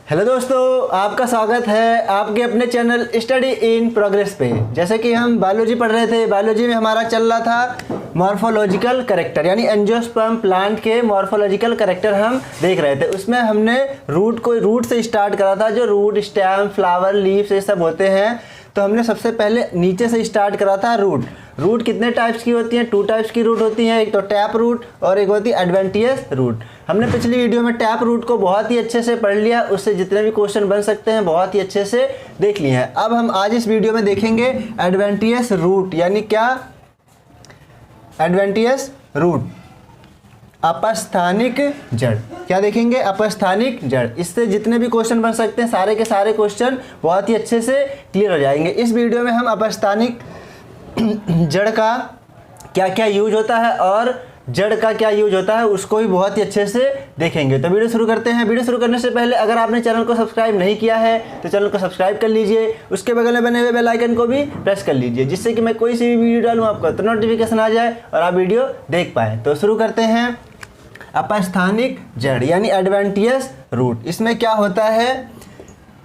Hello दोस्तों, आपका स्वागत है आपके अपने चैनल स्टडी इन प्रोग्रेस पे। जैसे कि हम बायोलॉजी पढ़ रहे थे, बायोलॉजी में हमारा चल रहा था मॉर्फोलॉजिकल कैरेक्टर, यानी एंजियोस्पर्म प्लांट के मॉर्फोलॉजिकल कैरेक्टर हम देख रहे थे। उसमें हमने रूट से स्टार्ट करा था, जो रूट, स्टेम, फ्लावर, लीव्स ये सब होते हैं। तो हमने सबसे पहले नीचे से स्टार्ट करा था रूट कितने टाइप्स की होती हैं? 2 टाइप्स की रूट होती हैं, एक तो टैप रूट और एक होती है एडवेंटियस रूट। हमने पिछली वीडियो में टैप रूट को बहुत ही अच्छे से पढ़ लिया, उससे जितने भी क्वेश्चन बन सकते हैं बहुत ही अच्छे से देख लिए हैं। अब हम आज इस वीडियो में देखेंगे एडवेंटियस रूट, यानी क्या? एडवेंटियस रूट, अपस्थानिक जड़। क्या देखेंगे? अपस्थानिक जड़। इससे जितने भी क्वेश्चन बन सकते हैं सारे के सारे क्वेश्चन बहुत ही अच्छे से क्लियर हो जाएंगे। इस वीडियो में हम अपस्थानिक जड़ का क्या क्या यूज होता है और जड़ का क्या यूज होता है उसको भी बहुत ही अच्छे से देखेंगे। तो वीडियो शुरू करते हैं। वीडियो शुरू करने से पहले अगर आपने चैनल को सब्सक्राइब नहीं किया है तो चैनल को सब्सक्राइब कर लीजिए, उसके बगल में बने हुए बेल आइकन को भी प्रेस कर लीजिए, जिससे कि मैं कोई सी भी वीडियो डालूँ आपको तो नोटिफिकेशन आ जाए और आप वीडियो देख पाएँ। तो शुरू करते हैं। अपस्थानिक जड़ यानी एडवेंटियस रूट, इसमें क्या होता है?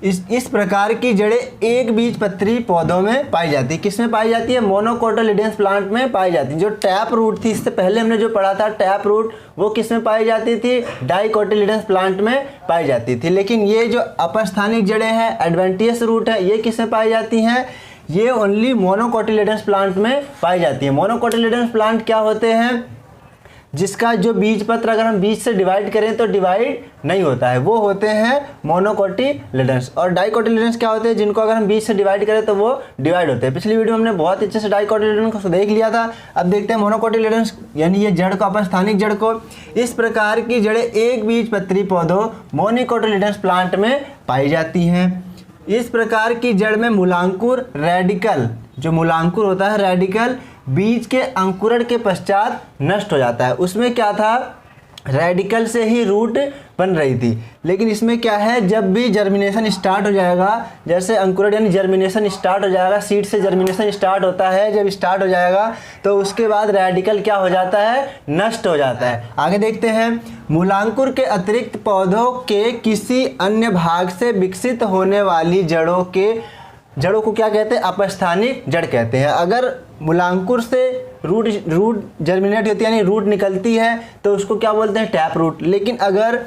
इस प्रकार की जड़ें एक बीजपत्री पौधों में पाई जाती है। किसमें पाई जाती है? मोनोकोटिलिडेंस प्लांट में पाई जाती है। जो टैप रूट थी, इससे पहले हमने जो पढ़ा था टैप रूट, वो किसमें पाई जाती थी? डाइकोटिलिडेंस प्लांट में पाई जाती थी। लेकिन ये जो अपस्थानिक जड़ें हैं, एडवेंटियस रूट है, ये किसमें पाई जाती हैं? ये ओनली मोनोकोटिलिडेंस प्लांट में पाई जाती है। मोनोकोटिलिडेंस प्लांट क्या होते हैं? जिसका जो बीज पत्र अगर हम बीज से डिवाइड करें तो डिवाइड नहीं होता है, वो होते हैं मोनोकोटिलिडेंस। और डाइकोटिलिडेंस क्या होते हैं? जिनको अगर हम बीज से डिवाइड करें तो वो डिवाइड होते हैं। पिछली वीडियो में हमने बहुत अच्छे से डाइकोटिलिडेंस को देख लिया था। अब देखते हैं मोनोकोटिलिडेंस यानी ये जड़ को, अपस्थानिक जड़ को। इस प्रकार की जड़ें एक बीजपत्री पौधों मोनोकोटिलिडेंस प्लांट में पाई जाती हैं। इस प्रकार की जड़ में मूलांकुर रेडिकल, जो मूलांकुर होता है रेडिकल, बीज के अंकुरण के पश्चात नष्ट हो जाता है। उसमें क्या था? रेडिकल से ही रूट बन रही थी। लेकिन इसमें क्या है? जब भी जर्मिनेशन स्टार्ट हो जाएगा, जैसे अंकुरण यानी जर्मिनेशन स्टार्ट हो जाएगा, सीड से जर्मिनेशन स्टार्ट होता है, जब स्टार्ट हो जाएगा तो उसके बाद रेडिकल क्या हो जाता है? नष्ट हो जाता है। आगे देखते हैं। मूलांकुर के अतिरिक्त पौधों के किसी अन्य भाग से विकसित होने वाली जड़ों को क्या कहते हैं? अपस्थानिक जड़ कहते हैं। अगर मूलांकुर से रूट जर्मिनेट होती है यानी रूट निकलती है तो उसको क्या बोलते हैं? Tap root. लेकिन अगर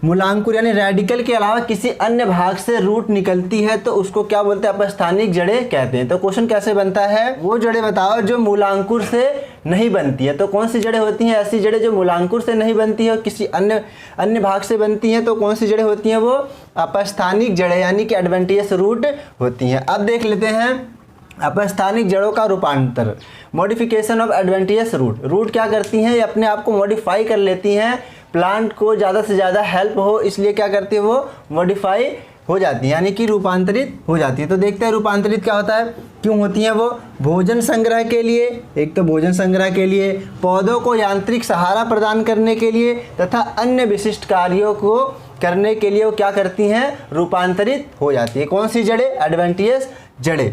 मूलांकुर यानी रेडिकल के अलावा किसी अन्य भाग से रूट निकलती है तो उसको क्या बोलते हैं? अपस्थानिक जड़ें कहते हैं। तो क्वेश्चन कैसे बनता है? वो जड़ें बताओ जो मूलांकुर से नहीं बनती है। तो कौन सी जड़ें होती हैं? ऐसी जड़ें जो मूलांकुर से नहीं बनती है और किसी अन्य भाग से बनती हैं। तो कौन सी जड़ें होती हैं? वो अपस्थानिक जड़ें यानी कि एडवेंटियस रूट होती हैं। अब देख लेते हैं अपस्थानिक जड़ों का रूपांतर, मॉडिफिकेशन ऑफ एडवेंटियस रूट क्या करती हैं? ये अपने आप को मॉडिफाई कर लेती हैं। प्लांट को ज़्यादा से ज़्यादा हेल्प हो इसलिए क्या करती है? वो मॉडिफाई हो जाती है यानी कि रूपांतरित हो जाती है। तो देखते हैं रूपांतरित क्या होता है, क्यों होती हैं वो? भोजन संग्रह के लिए, एक तो भोजन संग्रह के लिए, पौधों को यांत्रिक सहारा प्रदान करने के लिए तथा अन्य विशिष्ट कार्यों को करने के लिए वो क्या करती हैं? रूपांतरित हो जाती है। कौन सी जड़ें? एडवेंटियस जड़ें।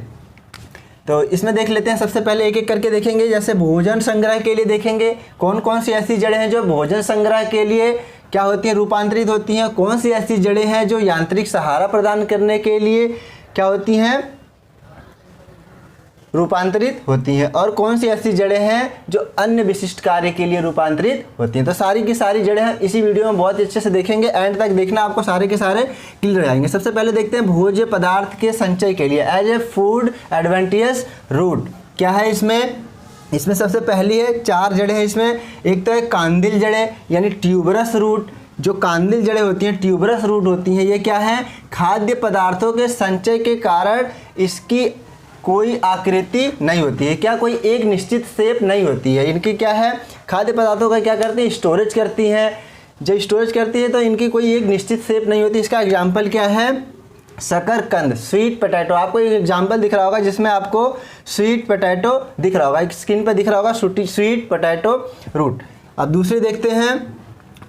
तो इसमें देख लेते हैं। सबसे पहले एक एक करके देखेंगे। जैसे भोजन संग्रह के लिए देखेंगे कौन कौन सी ऐसी जड़ें हैं जो भोजन संग्रह के लिए क्या होती हैं? रूपांतरित होती हैं। कौन सी ऐसी जड़ें हैं जो यांत्रिक सहारा प्रदान करने के लिए क्या होती हैं? रूपांतरित होती हैं। और कौन सी ऐसी जड़ें हैं जो अन्य विशिष्ट कार्य के लिए रूपांतरित होती हैं? तो सारी की सारी जड़ें हैं इसी वीडियो में बहुत अच्छे से देखेंगे। एंड तक देखना, आपको सारे के सारे क्लियर हो जाएंगे। सबसे पहले देखते हैं भोज्य पदार्थ के संचय के लिए as a food adventitious root क्या है इसमें सबसे पहली है 4 जड़ें हैं इसमें। एक तो है कांदिल जड़ें यानी ट्यूबरस रूट। जो कांदिल जड़ें होती हैं, ट्यूबरस रूट होती हैं, ये क्या है? खाद्य पदार्थों के संचय के कारण इसकी कोई आकृति नहीं होती है। क्या? कोई एक निश्चित शेप नहीं होती है। इनकी क्या है? खाद्य पदार्थों का क्या करती हैं? स्टोरेज करती हैं। जब स्टोरेज करती है तो इनकी कोई एक निश्चित शेप नहीं होती। इसका एग्जाम्पल क्या है? शकरकंद, स्वीट पोटैटो। आपको एक एग्जाम्पल दिख रहा होगा जिसमें आपको स्वीट पोटैटो दिख रहा होगा, एक स्क्रीन पर दिख रहा होगा स्वीट पोटैटो रूट। अब दूसरे देखते हैं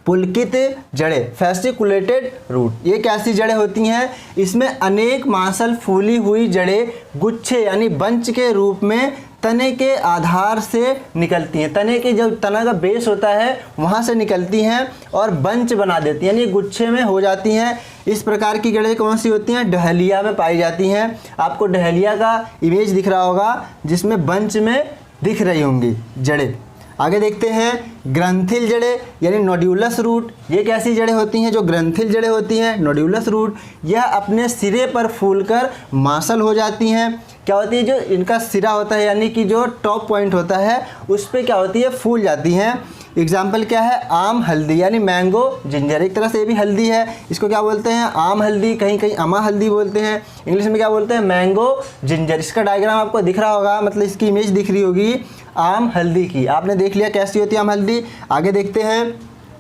पुलकित जड़ें, फैसिकुलेटेड रूट। ये कैसी जड़ें होती हैं? इसमें अनेक मांसल फूली हुई जड़ें गुच्छे यानी बंच के रूप में तने के आधार से निकलती हैं। तने के जो तना का बेस होता है वहाँ से निकलती हैं और बंच बना देती हैं, यानी गुच्छे में हो जाती हैं। इस प्रकार की जड़ें कौन सी होती हैं? डहलिया में पाई जाती हैं। आपको डहलिया का इमेज दिख रहा होगा जिसमें बंच में दिख रही होंगी जड़ें। आगे देखते हैं ग्रंथिल जड़ें यानी नोड्यूलस रूट। ये कैसी जड़ें होती हैं? जो ग्रंथिल जड़ें होती हैं, नोड्यूलस रूट, यह अपने सिरे पर फूलकर मांसल हो जाती हैं। क्या होती है? जो इनका सिरा होता है यानी कि जो टॉप पॉइंट होता है उस पर क्या होती है? फूल जाती हैं। एग्जाम्पल क्या है? आम हल्दी यानी मैंगो जिंजर, एक तरह से ये भी हल्दी है। इसको क्या बोलते हैं? आम हल्दी, कहीं कहीं अमा हल्दी बोलते हैं। इंग्लिश में क्या बोलते हैं? Mango ginger. इसका डायग्राम आपको दिख रहा होगा, मतलब इसकी इमेज दिख रही होगी आम हल्दी की। आपने देख लिया कैसी होती है आम हल्दी। आगे देखते हैं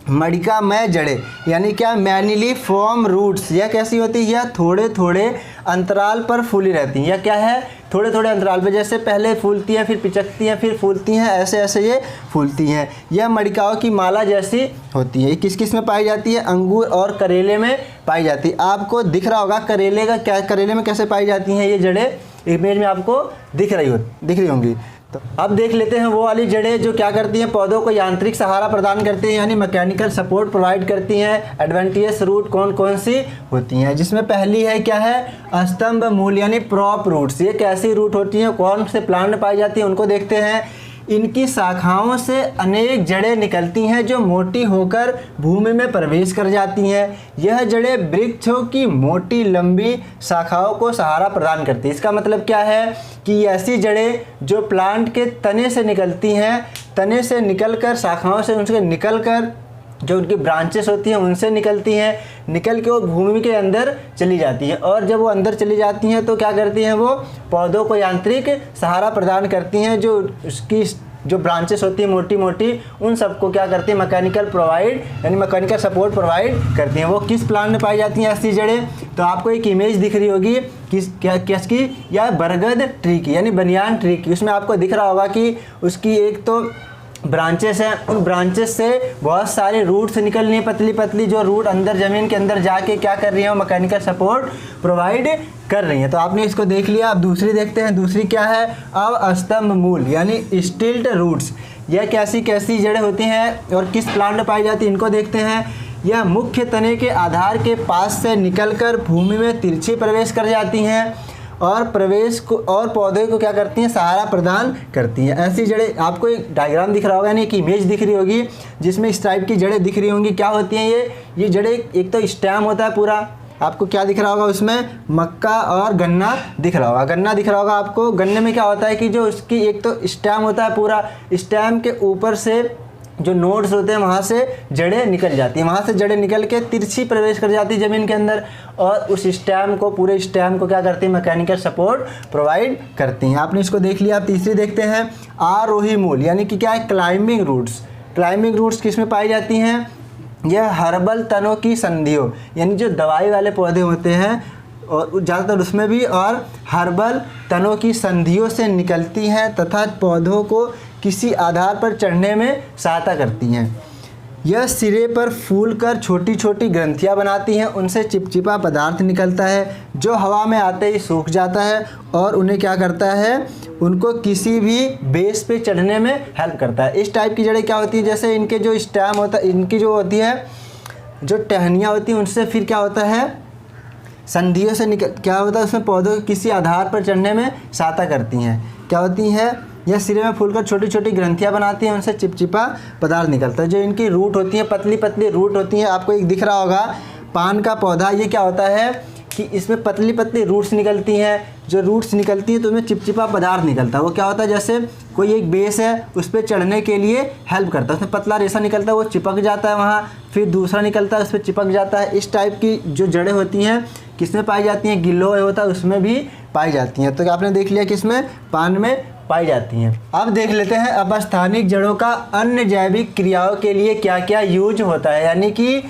मणिकामय जड़ें यानी क्या? मैनिलीफॉर्म रूट्स। यह कैसी होती है? यह थोड़े थोड़े अंतराल पर फूली रहती हैं। यह क्या है? थोड़े थोड़े अंतराल पर, जैसे पहले फूलती हैं फिर पिचकती हैं फिर फूलती हैं, ऐसे ऐसे ये फूलती हैं। यह मणिकाओं की माला जैसी होती है। ये किस किस में पाई जाती है? अंगूर और करेले में पाई जाती है। आपको दिख रहा होगा करेले का क्या, करेले में कैसे पाई जाती हैं ये जड़ें, इमेज में आपको दिख रही होंगी। तो अब देख लेते हैं वो वाली जड़ें जो क्या करती हैं? पौधों को यांत्रिक सहारा प्रदान करती हैं यानी मैकेनिकल सपोर्ट प्रोवाइड करती हैं। एडवेंटियस रूट कौन कौन सी होती हैं? जिसमें पहली है क्या है? स्तंभ मूल यानी प्रॉप रूट्स। ये कैसी रूट होती हैं? कौन से प्लांट में पाई जाती हैं? उनको देखते हैं। इनकी शाखाओं से अनेक जड़ें निकलती हैं जो मोटी होकर भूमि में प्रवेश कर जाती हैं। यह जड़ें वृक्षों की मोटी लंबी शाखाओं को सहारा प्रदान करती हैं। इसका मतलब क्या है कि ऐसी जड़ें जो प्लांट के तने से निकलती हैं, तने से निकलकर शाखाओं से उनसे निकलकर जो उनकी ब्रांचेस होती हैं उनसे निकलती हैं, निकल के वो भूमि के अंदर चली जाती हैं। और जब वो अंदर चली जाती हैं तो क्या करती हैं? वो पौधों को यांत्रिक सहारा प्रदान करती हैं। जो उसकी जो ब्रांचेस होती हैं मोटी मोटी, उन सबको क्या करती हैं? मैकेनिकल सपोर्ट प्रोवाइड करती हैं। वो किस प्लांट में पाई जाती हैं ऐसी जड़ें? तो आपको एक इमेज दिख रही होगी किसकी? या बरगद ट्री की यानी बनियान ट्री की। उसमें आपको दिख रहा होगा कि उसकी एक तो ब्रांचेस हैं, उन ब्रांचेस से बहुत सारे रूट्स निकल रही हैं, पतली पतली, जो रूट अंदर ज़मीन के अंदर जाके क्या कर रही हैं? मैकेनिकल सपोर्ट प्रोवाइड कर रही हैं। तो आपने इसको देख लिया। अब दूसरी देखते हैं। दूसरी क्या है? अवस्तंभ मूल यानी स्टिल्ट रूट्स। यह कैसी कैसी जड़ें होती हैं और किस प्लांट में पाई जाती हैं? इनको देखते हैं। यह मुख्य तने के आधार के पास से निकलकर भूमि में तिरछी प्रवेश कर जाती हैं और पौधे को क्या करती हैं? सहारा प्रदान करती हैं। ऐसी जड़ें, आपको एक डायग्राम दिख रहा होगा यानी एक इमेज दिख रही होगी जिसमें इस टाइप की जड़ें दिख रही होंगी। क्या होती हैं ये जड़ें? एक तो स्टेम होता है पूरा, आपको क्या दिख रहा होगा उसमें? मक्का और गन्ना दिख रहा होगा। गन्ना दिख रहा होगा आपको। गन्ने में क्या होता है कि जो उसकी एक तो स्टेम होता है पूरा, स्टेम के ऊपर से जो नोड्स होते हैं वहाँ से जड़ें निकल जाती हैं। वहाँ से जड़ें निकल के तिरछी प्रवेश कर जाती है ज़मीन के अंदर और उस स्टेम को, पूरे स्टेम को क्या करती है? मैकेनिकल सपोर्ट प्रोवाइड करती हैं। आपने इसको देख लिया। आप तीसरी देखते हैं आरोही मूल यानी कि क्या है? Climbing roots. क्लाइंबिंग रूट्स किस में पाई जाती हैं? यह हर्बल तनों की संधियों यानी जो दवाई वाले पौधे होते हैं और ज़्यादातर उसमें भी, और हर्बल तनों की संधियों से निकलती हैं तथा पौधों को किसी आधार पर चढ़ने में सहायता करती हैं। यह सिरे पर फूलकर छोटी छोटी ग्रंथियां बनाती हैं। उनसे चिपचिपा पदार्थ निकलता है जो हवा में आते ही सूख जाता है और उन्हें क्या करता है? उनको किसी भी बेस पे चढ़ने में हेल्प करता है। इस टाइप की जड़ें क्या होती हैं? जैसे इनके जो स्टेम होता है, इनकी जो होती है, जो टहनियाँ होती हैं, उनसे फिर क्या होता है? संधियों से क्या होता है? उसमें पौधों के किसी आधार पर चढ़ने में सहायता करती हैं। क्या होती हैं? यह सिरे में फूलकर छोटी छोटी ग्रंथियां बनाती हैं, उनसे चिपचिपा पदार्थ निकलता है। जो इनकी रूट होती हैं, पतली पतली रूट होती हैं। आपको एक दिख रहा होगा पान का पौधा। ये क्या होता है कि इसमें पतली पतली रूट्स निकलती हैं। जो रूट्स निकलती हैं तो उसमें चिपचिपा पदार्थ निकलता है। वो क्या होता है? जैसे कोई एक बेस है, उस पर चढ़ने के लिए हेल्प करता है। उसमें पतला रेशा निकलता है, वो चिपक जाता है वहाँ, फिर दूसरा निकलता है, उस पर चिपक जाता है। इस टाइप की जो जड़ें होती हैं किसमें पाई जाती हैं? गिलोय होता है उसमें भी पाई जाती हैं। तो आपने देख लिया किसमें? पान में पाई जाती हैं। अब देख लेते हैं अपस्थानिक जड़ों का अन्य जैविक क्रियाओं के लिए क्या क्या यूज होता है। यानी कि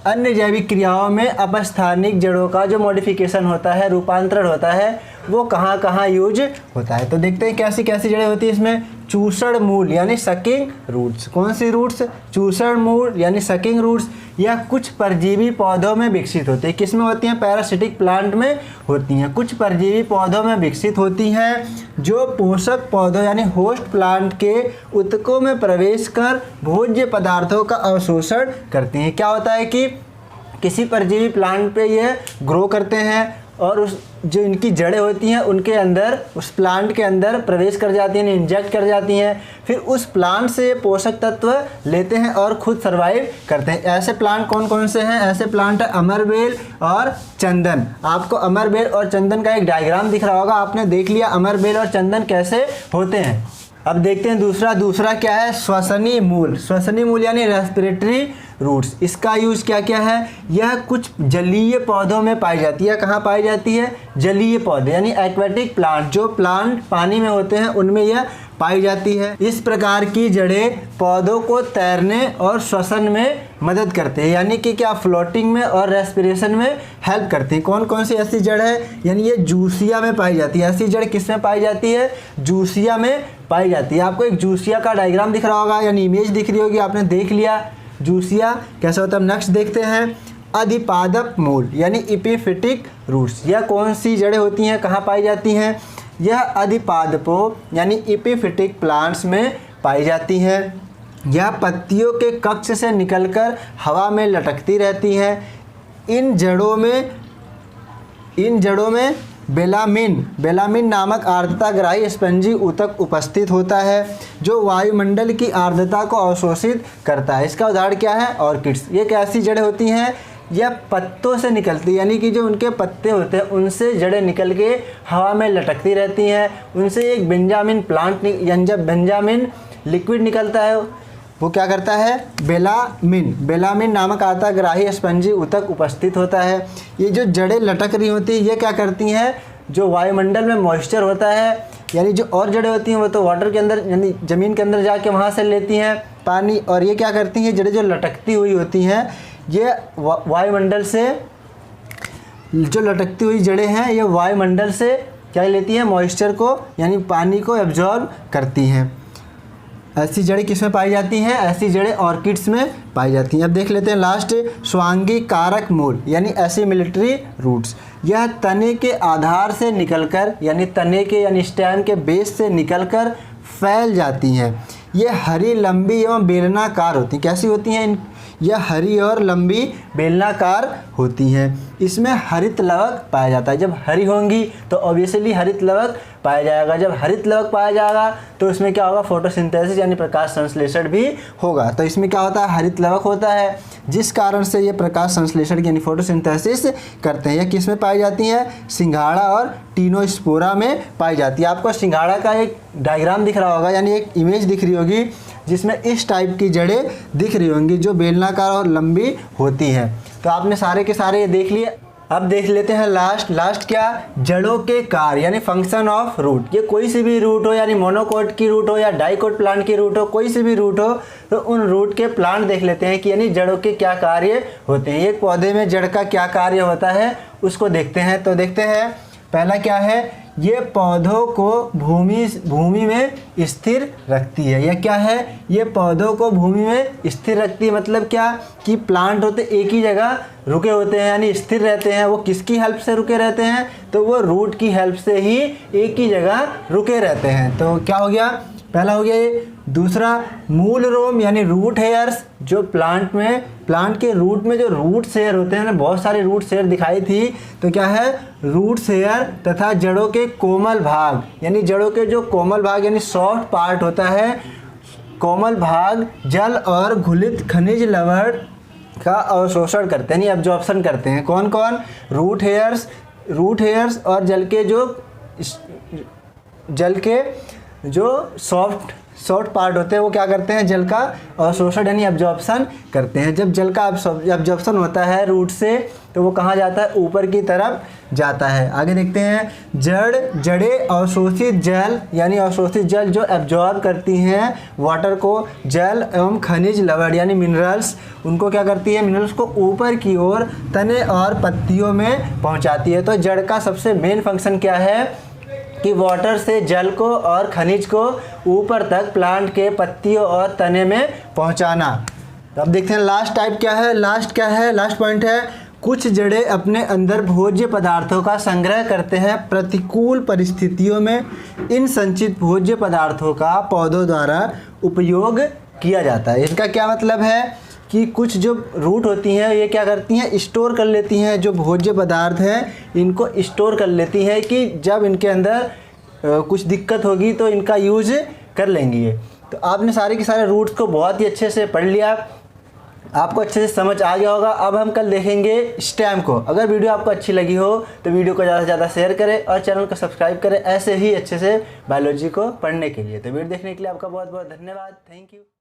अन्य जैविक क्रियाओं में अपस्थानिक जड़ों का जो मॉडिफिकेशन होता है, रूपांतरण होता है, वो कहाँ कहाँ यूज होता है। तो देखते हैं कैसी कैसी जड़ें होती हैं इसमें। चूसड़ मूल यानी सकिंग रूट्स। कौन सी रूट्स? चूसड़ मूल यानी सकिंग रूट्स। यह कुछ परजीवी पौधों में विकसित होती है। किस में होती हैं? पैरासिटिक प्लांट में होती हैं। कुछ परजीवी पौधों में विकसित होती हैं जो पोषक पौधों यानी होस्ट प्लांट के ऊतकों में प्रवेश कर भोज्य पदार्थों का अवशोषण करती हैं। क्या होता है कि किसी परजीवी प्लांट पे ये ग्रो करते हैं और उस जो इनकी जड़ें होती हैं उनके अंदर, उस प्लांट के अंदर प्रवेश कर जाती हैं, इंजेक्ट कर जाती हैं। फिर उस प्लांट से ये पोषक तत्व लेते हैं और खुद सर्वाइव करते हैं। ऐसे प्लांट कौन कौन से हैं? ऐसे प्लांट है अमरबेल और चंदन। आपको अमरबेल और चंदन का एक डायग्राम दिख रहा होगा, आपने देख लिया अमरबेल और चंदन कैसे होते हैं। अब देखते हैं दूसरा क्या है? श्वसनी मूल। श्वसनी मूल यानी रेस्पिरेटरी रूट्स। इसका यूज़ क्या क्या है? यह कुछ जलीय पौधों में पाई जाती है। कहाँ पाई जाती है? जलीय पौधे यानी एक्वेटिक प्लांट, जो प्लांट पानी में होते हैं उनमें यह पाई जाती है। इस प्रकार की जड़ें पौधों को तैरने और श्वसन में मदद करते हैं, यानी कि क्या फ्लोटिंग में और रेस्पिरेशन में हेल्प करती है। कौन कौन सी ऐसी जड़ है? यानी ये जूसिया में पाई जाती है। ऐसी जड़ किस में पाई जाती है? जूसिया में पाई जाती है। आपको एक जूसिया का डायग्राम दिख रहा होगा यानी इमेज दिख रही होगी, आपने देख लिया जूसिया कैसा होता है। नेक्स्ट देखते हैं अधिपादप मूल यानी इपिफिटिक रूट्स। यह कौन सी जड़ें होती हैं? कहाँ पाई जाती हैं? यह अधिपादपों यानी इपिफिटिक प्लांट्स में पाई जाती हैं। यह पत्तियों के कक्ष से निकलकर हवा में लटकती रहती हैं। इन जड़ों में बेलामिन नामक आर्द्रताग्राही स्पंजी ऊतक उपस्थित होता है जो वायुमंडल की आर्द्रता को अवशोषित करता है। इसका उदाहरण क्या है? ऑर्किड्स। ये कैसी जड़ें होती हैं? यह पत्तों से निकलती, यानी कि जो उनके पत्ते होते हैं उनसे जड़ें निकल के हवा में लटकती रहती हैं। उनसे एक बेंजामिन प्लांट यानी जब बेंजामिन लिक्विड निकलता है वो क्या करता है? बेलामिन नामक आर्द्रताग्राही स्पंजी ऊतक उपस्थित होता है। ये जो जड़ें लटक रही होती हैं ये क्या करती हैं? जो वायुमंडल में मॉइस्चर होता है, यानी जो और जड़ें होती हैं वो तो वाटर के अंदर यानी ज़मीन के अंदर जाके वहाँ से लेती हैं पानी, और ये क्या करती हैं? जड़ें जो लटकती हुई होती हैं ये वायुमंडल से, जो लटकती हुई जड़ें हैं ये वायुमंडल से क्या लेती हैं? मॉइस्चर को यानी पानी को एब्जॉर्ब करती हैं। ऐसी जड़ें किस में पाई जाती हैं? ऐसी जड़ें ऑर्किड्स में पाई जाती हैं। अब देख लेते हैं लास्ट स्वांगी कारक मूल यानी एसिमिलिटरी रूट्स। यह तने के आधार से निकलकर यानी तने के यानी स्टेम के बेस से निकलकर फैल जाती हैं। ये हरी, लंबी एवं बेलनाकार होती हैं। कैसी होती हैं? यह हरी और लंबी बेलनाकार होती हैं। इसमें हरित लवक पाया जाता है। जब हरी होंगी तो ऑब्वियसली हरित लवक पाया जाएगा। जब हरित लवक पाया जाएगा तो इसमें क्या होगा? फोटोसिंथेसिस यानी प्रकाश संश्लेषण भी होगा। तो इसमें क्या होता है? हरित लवक होता है, जिस कारण से ये प्रकाश संश्लेषण यानी फोटोसिंथेसिस करते हैं। यह किस में पाई जाती हैं? सिंघाड़ा और टीनोस्पोरा में पाई जाती है। आपको सिंघाड़ा का एक डायग्राम दिख रहा होगा यानी एक इमेज दिख रही होगी जिसमें इस टाइप की जड़ें दिख रही होंगी जो बेलनाकार और लंबी होती हैं। तो आपने सारे के सारे ये देख लिए। अब देख लेते हैं लास्ट क्या? जड़ों के कार्य यानी फंक्शन ऑफ रूट। ये कोई सी भी रूट हो यानी मोनोकोट की रूट हो या डाइकोट प्लांट की रूट हो, कोई सी भी रूट हो तो उन रूट के प्लांट देख लेते हैं कि यानी जड़ों के क्या कार्य होते हैं। एक पौधे में जड़ का क्या कार्य होता है उसको देखते हैं। तो देखते हैं पहला क्या है? ये पौधों को भूमि में स्थिर रखती है। यह क्या है? ये पौधों को भूमि में स्थिर रखती है। मतलब क्या कि प्लांट होते एक ही जगह रुके होते हैं यानी स्थिर रहते हैं। वो किसकी हेल्प से रुके रहते हैं? तो वो रूट की हेल्प से ही एक ही जगह रुके रहते हैं। तो क्या हो गया? पहला हो गया ये। दूसरा मूल रोम यानी रूट हेयर्स, जो प्लांट के रूट में जो रूट हेयर होते हैं ना, बहुत सारे रूट हेयर दिखाई थी। तो क्या है? रूट हेयर तथा जड़ों के कोमल भाग यानी जड़ों के जो कोमल भाग यानी सॉफ्ट पार्ट होता है, कोमल भाग जल और घुलित खनिज लवण का अवशोषण करते हैं यानी एब्जॉर्प्शन करते हैं। कौन कौन? रूट हेयर्स और जल के जो सॉफ्ट पार्ट होते हैं वो क्या करते हैं? जल का अवशोषण यानी एब्जॉर्प्शन करते हैं। जब जल का एब्जॉर्प्शन होता है रूट से तो वो कहाँ जाता है? ऊपर की तरफ जाता है। आगे देखते हैं जड़ें अवशोषित जल यानी अवशोषित जल जो एब्जॉर्ब करती हैं वाटर को, जल एवं खनिज लवण यानी मिनरल्स, उनको क्या करती है? मिनरल्स को ऊपर की ओर तने और पत्तियों में पहुंचाती है। तो जड़ का सबसे मेन फंक्शन क्या है? कि वाटर से जल को और खनिज को ऊपर तक प्लांट के पत्तियों और तने में पहुंचाना। तो अब देखते हैं लास्ट टाइप क्या है। लास्ट पॉइंट है, कुछ जड़ें अपने अंदर भोज्य पदार्थों का संग्रह करते हैं। प्रतिकूल परिस्थितियों में इन संचित भोज्य पदार्थों का पौधों द्वारा उपयोग किया जाता है। इसका क्या मतलब है कि कुछ जो रूट होती हैं ये क्या करती हैं, स्टोर कर लेती हैं जो भोज्य पदार्थ हैं, इनको स्टोर कर लेती हैं कि जब इनके अंदर कुछ दिक्कत होगी तो इनका यूज कर लेंगी ये। तो आपने सारे के सारे रूट्स को बहुत ही अच्छे से पढ़ लिया, आपको अच्छे से समझ आ गया होगा। अब हम कल देखेंगे स्टेम को। अगर वीडियो आपको अच्छी लगी हो तो वीडियो को ज़्यादा से ज़्यादा शेयर करें और चैनल को सब्सक्राइब करें ऐसे ही अच्छे से बायोलॉजी को पढ़ने के लिए। तो वीडियो देखने के लिए आपका बहुत बहुत धन्यवाद। Thank you.